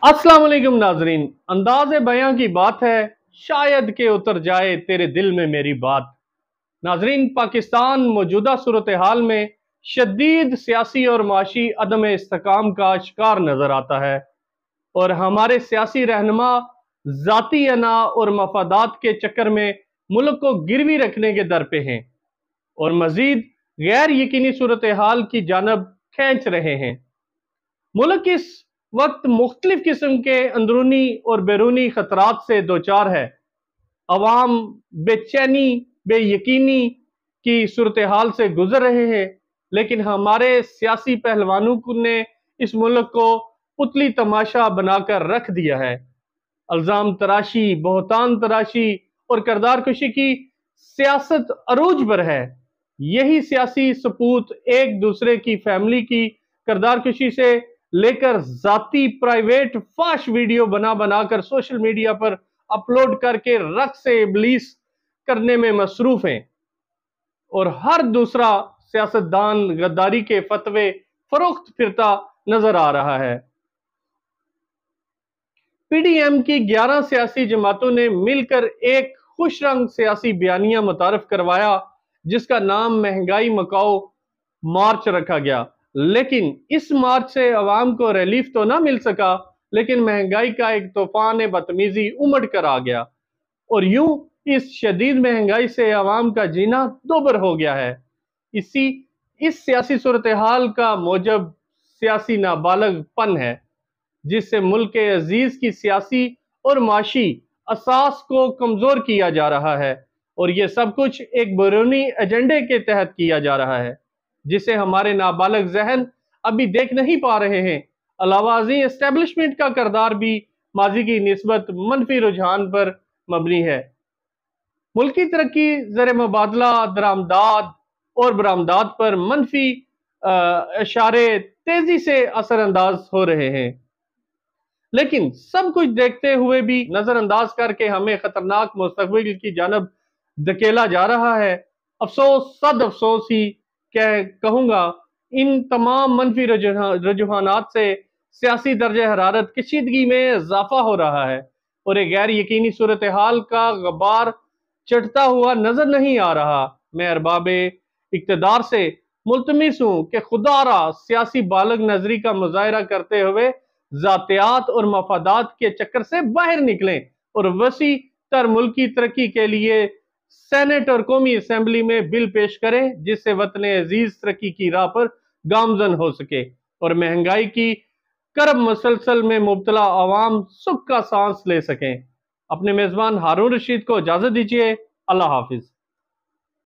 अस्सलाम वालेकुम नाजरीन। अंदाज़े बयां की बात है, शायद के उतर जाए तेरे दिल में मेरी बात। नाजरीन, पाकिस्तान मौजूदा सूरत हाल में शदीद सियासी और माशी अदम इस्तेकाम का शिकार नजर आता है और हमारे सियासी रहनुमा जाती अना और मफादात के चक्कर में मुल्क को गिरवी रखने के दर पे हैं और मजीद गैर यकीनी सूरत हाल की जानब खींच रहे हैं। मुल्क इस वक्त मुख्तलिफ किस्म के अंदरूनी और बैरूनी खतरात से दोचार है। अवाम बेचैनी बेयकीनी की सूरत हाल से गुजर रहे हैं, लेकिन हमारे सियासी पहलवानों ने इस मुल्क को पुतली तमाशा बनाकर रख दिया है। अल्जाम तराशी, बहतान तराशी और किरदार कुशी की सियासत अरूज पर है। यही सियासी सपूत एक दूसरे की फैमिली की किरदार कुशी से लेकर जाती प्राइवेट फाश वीडियो बना बनाकर सोशल मीडिया पर अपलोड करके रक्स से इब्लीस करने में मसरूफ हैं और हर दूसरा सियासतदान गद्दारी के फतवे फरोख्त फिरता नजर आ रहा है। पीडीएम की 11 सियासी जमातों ने मिलकर एक खुश रंग सियासी बयानिया मुतारफ करवाया, जिसका नाम महंगाई मकाओ मार्च रखा गया। लेकिन इस मार्च से अवाम को रिलीफ तो ना मिल सका, लेकिन महंगाई का एक तूफान बदतमीजी उमड़ कर आ गया और यूं इस शदीद महंगाई से अवाम का जीना दोबर हो गया है। इस सियासी सूरत हाल का मौजब सियासी नाबालगपन है, जिससे मुल्क के अजीज की सियासी और माशी असास को कमजोर किया जा रहा है और ये सब कुछ एक बैरूनी एजेंडे के तहत किया जा रहा है, जिसे हमारे नाबालग जहन अभी देख नहीं पा रहे हैं। अलावाजी एस्टेब्लिशमेंट का किरदार भी माजी की निस्बत मनफी रुझान पर मबनी है। मुल्की तरक्की, ज़र मुबादला, दरामदाद और बरामदाद पर मनफी इशारे तेजी से असरअंदाज हो रहे हैं, लेकिन सब कुछ देखते हुए भी नजरअंदाज करके हमें खतरनाक मुस्तकबिल की जानब धकेला जा रहा है। अफसोस, सद अफसोस ही कहूंगा, इन तमाम मनफी रुझानात से सियासी दर्जे हरारत कशीदगी में इजाफा हो रहा है और एक गैर यकीनी सूरत हाल का गबार चढ़ता हुआ नजर नहीं आ रहा। मैं अरबाबे इक्तदार से मुल्तमिस हूँ कि खुदारा सियासी बालग नजरी का मुजाहरा करते हुए जातियात और मफादात के चक्कर से बाहर निकलें और वसी तर मुल्की तरक्की के लिए सेनेट और कौमी असेंबली में बिल पेश करें, जिससे वतन अजीज तरक्की की राह पर गामजन हो सके और महंगाई की करब मसलसल में मुब्तला अवाम सुख का सांस ले सकें। अपने मेजबान हारून रशीद को इजाजत दीजिए। अल्लाह हाफिज।